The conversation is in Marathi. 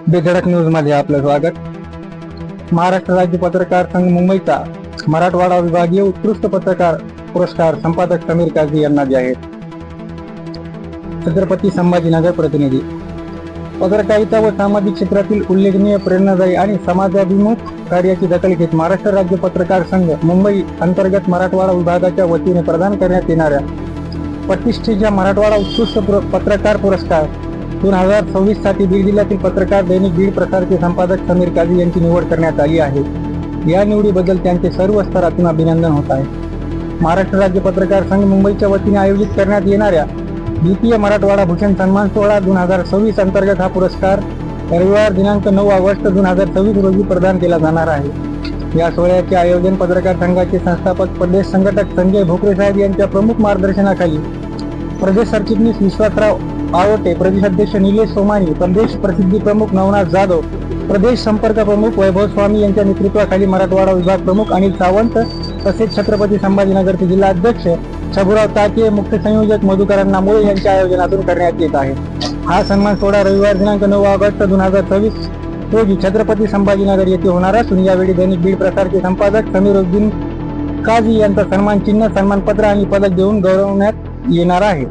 बेधडक न्यूज मध्ये आपलं स्वागत. महाराष्ट्र राज्य पत्रकार संघ मुंबईचा मराठवाडा विभागीय उत्कृष्ट पत्रकार पुरस्कार संपादक समीर काझी यांना जाहीर. छत्रपती संभाजीनगर प्रतिनिधी. पत्रकारिता व सामाजिक क्षेत्रातील उल्लेखनीय, प्रेरणादायी आणि समाजाभिमुख कार्याची दखल घेत महाराष्ट्र राज्य पत्रकार संघ मुंबई अंतर्गत मराठवाडा विभागाच्या वतीने प्रदान करण्यात येणाऱ्या प्रतिष्ठेच्या मराठवाडा उत्कृष्ट पत्रकार पुरस्कार 2026 साठी बीड जिल्ह्यातील पत्रकार दैनिक बीड प्रसारचे संपादक समीर काझी यांची निवड करण्यात आली आहे. या निवडीबद्दल त्यांचे सर्व स्तरातून अभिनंदन होत आहे. महाराष्ट्र राज्य पत्रकार संघ मुंबईच्या वतीने आयोजित करण्यात येणाऱ्या द्वितीय मराठवाडा भूषण सन्मान सोहळा 2026 अंतर्गत हा पुरस्कार रविवार दिनांक 9 ऑगस्ट 2026 रोजी प्रदान केला जाणार आहे. या सोहळ्याचे आयोजन पत्रकार संघाचे संस्थापक प्रदेश संघटक संजय भोकरे साहेब यांच्या प्रमुख मार्गदर्शनाखाली प्रदेश सरचिटणीस विश्वासराव आवटे, प्रदेश अध्यक्ष निलेश सोमानी, प्रदेश प्रसिद्धी प्रमुख नवनाथ जाधव, प्रदेश संपर्क प्रमुख वैभव स्वामी यांच्या नेतृत्वाखाली मराठवाडा विभाग प्रमुख अनिल सावंत तसेच छत्रपती संभाजीनगरचे जिल्हा अध्यक्ष शबुराव ताके, मुख्य संयोजक मधुकर नामोळे यांच्या आयोजनातून करण्यात येत आहे. हा सन्मान सोहळा रविवार दिनांक 9 ऑगस्ट 2026 रोजी छत्रपती संभाजीनगर येथे होणार असून यावेळी दैनिक बीड प्रसारचे संपादक समीरुद्दीन काझी यांचा सन्मान चिन्ह, सन्मानपत्र आणि पदक देऊन गौरवण्यात येणार आहे.